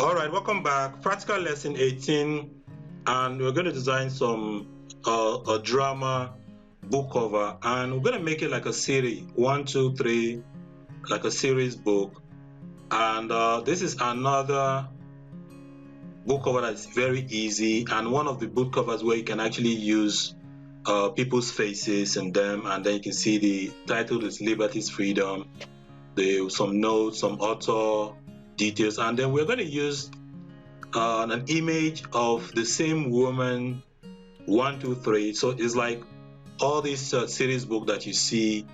All right, welcome back. Practical lesson 18, and we're going to design some a drama book cover, and we're going to make it like a series, one, two, three, like a series book. And this is another book cover that's very easy, and one of the book covers where you can actually use people's faces in them, and then you can see the title is Liberty's Freedom. Some notes, some author details, and then we're going to use an image of the same woman, 1, 2, 3. So it's like all these series book that you see,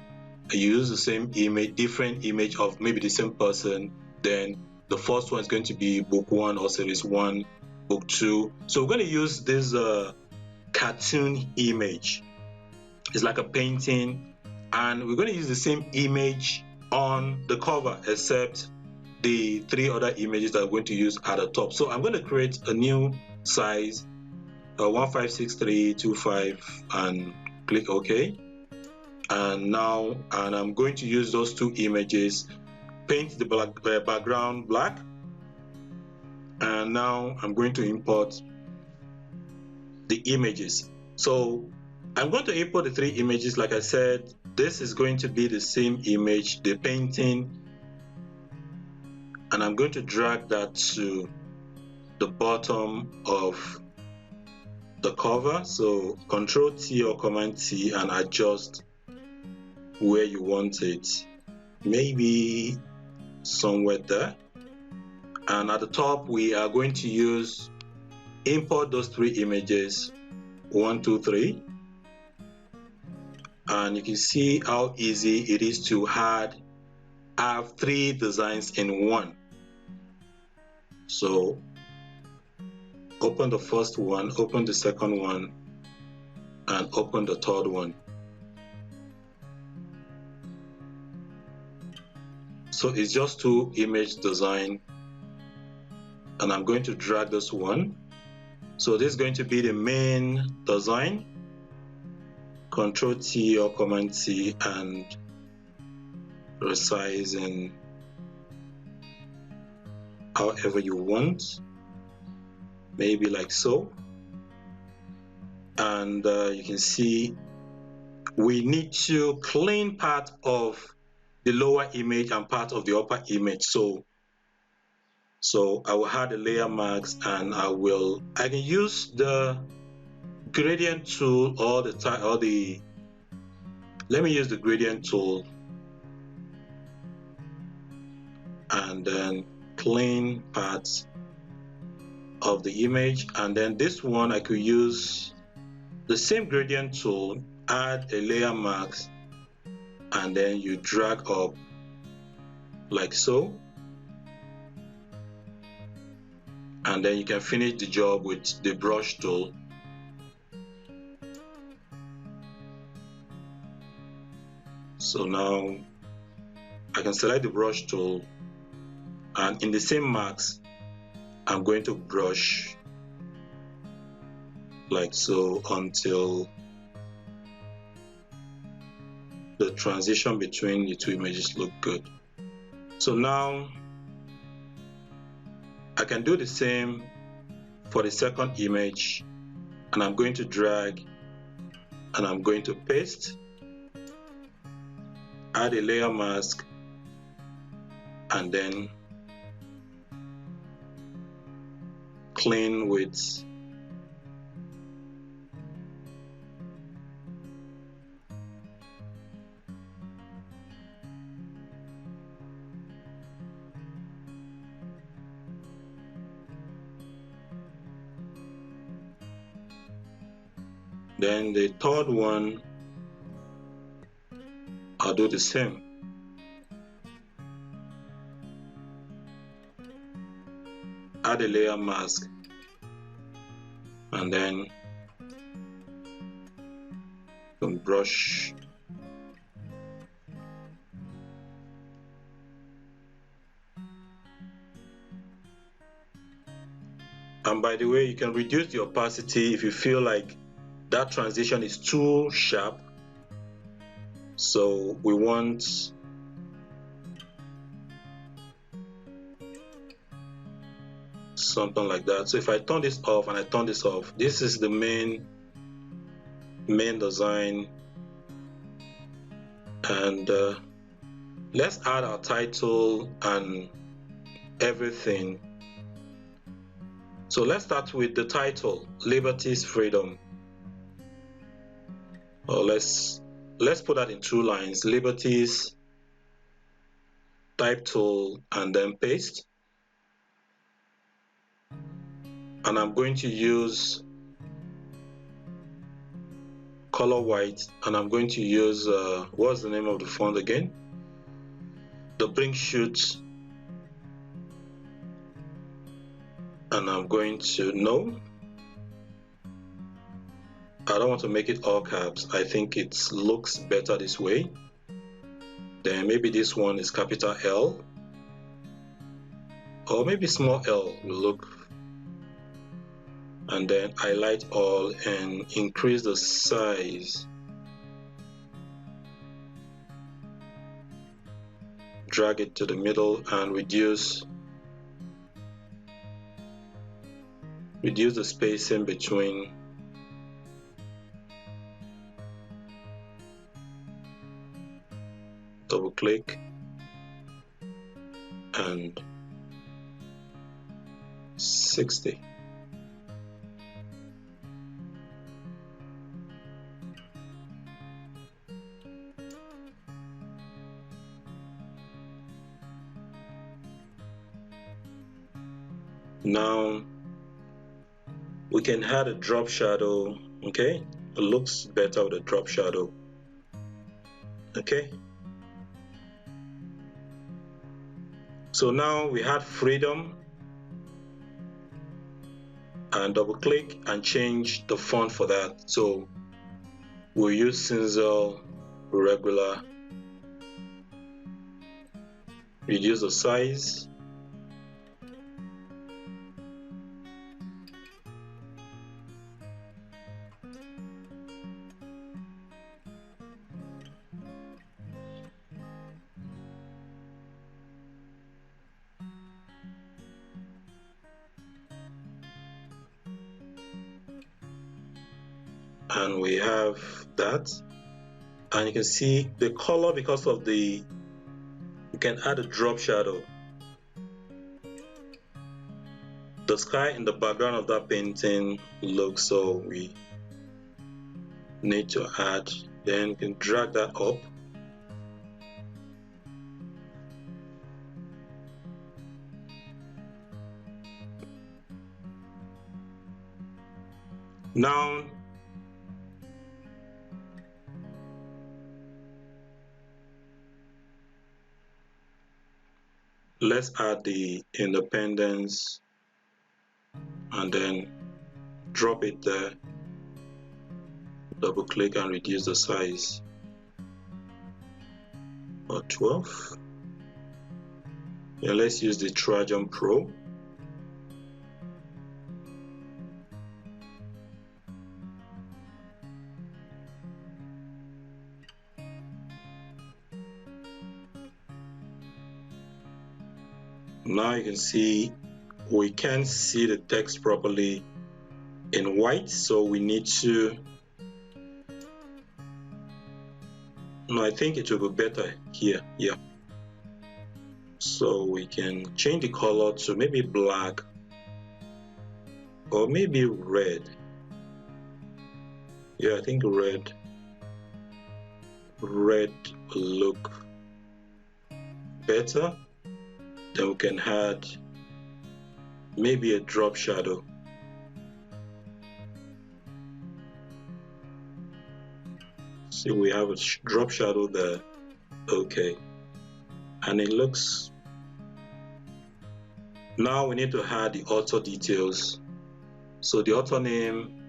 you use the same image, different image of maybe the same person. Then the first one is going to be book 1 or series 1, book 2. So we're going to use this cartoon image. It's like a painting, and we're going to use the same image on the cover, except the 3 other images that we're going to use at the top. So I'm going to create a new size, 156325, and click OK. And I'm going to use those 2 images, paint the background black, and now I'm going to import the images. So I'm going to import the 3 images. Like I said, this is going to be the same image, the painting, and I'm going to drag that to the bottom of the cover. So Control T or Command T and adjust where you want it, maybe somewhere there. And at the top we are going to import those 3 images, 1, 2, 3, and you can see how easy it is to have 3 designs in one. So open the first one, open the second one, and open the third one. So it's just 2 image design, and I'm going to drag this one. So this is going to be the main design. Control T or Command T and resize in however you want, maybe like so. And you can see we need to clean part of the lower image and part of the upper image. So I will add the layer marks, and I can use the gradient tool let me use the gradient tool and then clean parts of the image. And then this one I could use the same gradient tool, add a layer mask, and then you drag up like so, and then you can finish the job with the brush tool. So now I can select the brush tool, and in the same marks I'm going to brush like so until the transition between the 2 images look good. So now I can do the same for the second image, and I'm going to drag and I'm going to paste, add a layer mask, and then clean with then the third one I'll do the same. Add a layer mask, and then brush and by the way, you can reduce the opacity if you feel like that transition is too sharp. So we want something like that. So if I turn this off and I turn this off, this is the main design. And let's add our title and everything. So let's start with the title, Liberty's Freedom. Or let's put that in 2 lines, Liberty's, type tool, and then paste. And I'm going to use color white, and I'm going to use what's the name of the font again? The Blink Shoot. And I'm going to I don't want to make it all caps. I think it looks better this way. Then maybe this one is capital L, or maybe small l will look. And then highlight all and increase the size. Drag it to the middle and reduce the spacing between. Double click and 60. Now we can add a drop shadow. Okay, it looks better with a drop shadow. Okay, so now we had freedom, and double click and change the font for that. So we'll use Kindle regular, reduce the size, and we have that. And you can see the color, because of the, you can add a drop shadow. The sky in the background of that painting looks, so we need to add, then you can drag that up. Now let's add the independence and then drop it there. Double click and reduce the size, or 12. Yeah, let's use the Trajan Pro. Now you can see we can't see the text properly in white, so we need to, no, I think it will be better here. Yeah, so we can change the color to maybe black or maybe red. Yeah, I think red will look better. Then we can add maybe a drop shadow. See, we have a drop shadow there. Okay, and it looks. Now we need to add the author details. So the author name,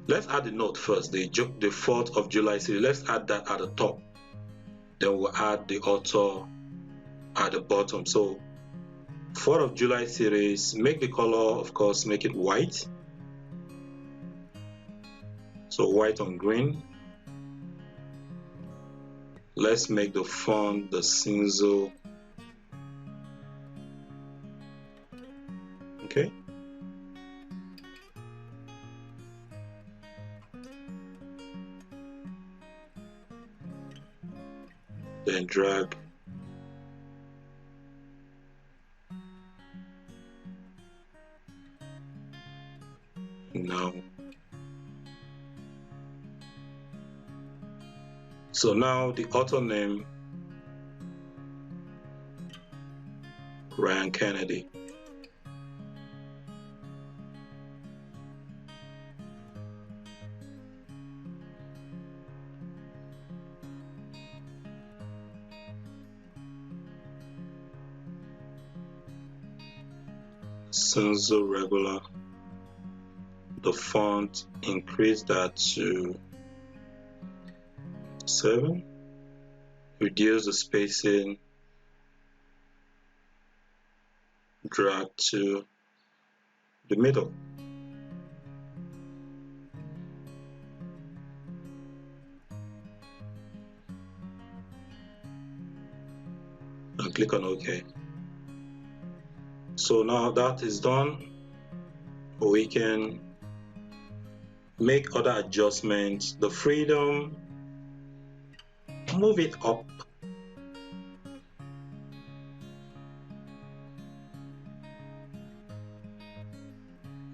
let's add the note first, the 4th of July series. Let's add that at the top. Then we'll add the author at the bottom. So 4th of July series, make the color, of course, make it white. So white on green. Let's make the font the Cinzo. Okay. then drag. Now, so now the author name, Ryan Kennedy. Senso regular. The font, increase that to 7. Reduce the spacing, drag to the middle. And click on OK. So now that is done, we can make other adjustments. The freedom, move it up.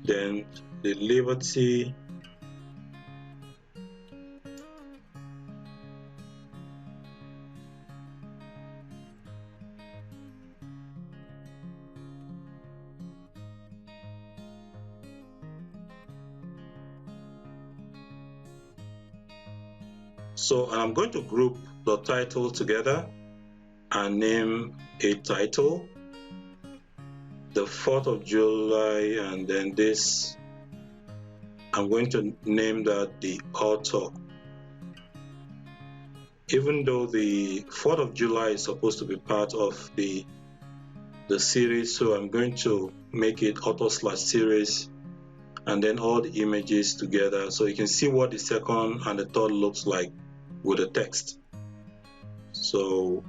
Then the liberty, so I'm going to group the title together and name a title, the 4th of July, and then this, I'm going to name that the author. Even though the 4th of July is supposed to be part of the series, so I'm going to make it author/series and then all the images together, so you can see what the second and the third looks like with the text. So,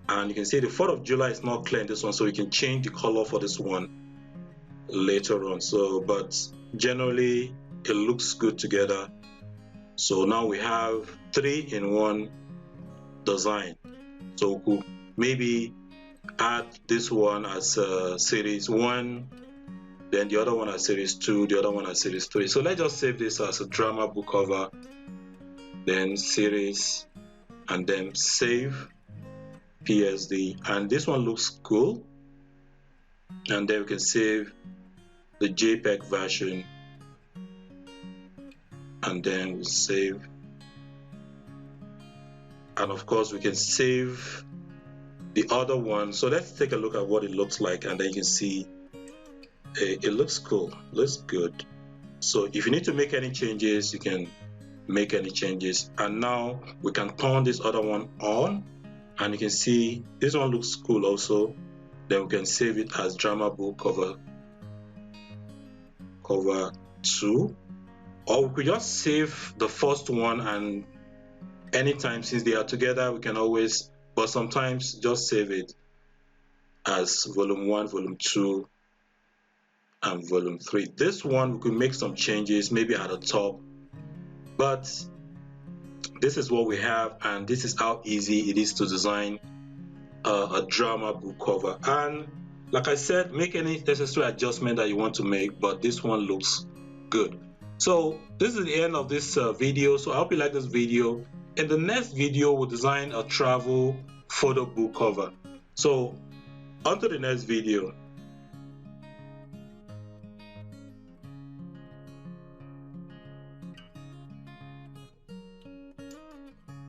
and you can see the 4th of July is not clear in this one, so we can change the color for this one later on. So, but generally it looks good together. So now we have 3-in-1 design. So we could maybe add this one as series 1, then the other one as series 2, the other one as series 3. So let's just save this as a drama book cover, then series, and then save PSD, and this one looks cool. And then we can save the JPEG version, and then we save, and of course we can save the other one. So let's take a look at what it looks like, and then you can see it looks cool, looks good. So if you need to make any changes, you can make any changes. And now we can turn this other one on, and you can see this one looks cool also. Then we can save it as drama book cover 2, or we could just save the first one, and anytime since they are together we can always, but sometimes just save it as volume 1, volume 2, and volume 3. This one we could make some changes maybe at the top, but this is what we have, and this is how easy it is to design a drama book cover. And like I said, make any necessary adjustment that you want to make, but this one looks good. So this is the end of this video. So I hope you like this video. In the next video we'll design a travel photo book cover. So on to the next video.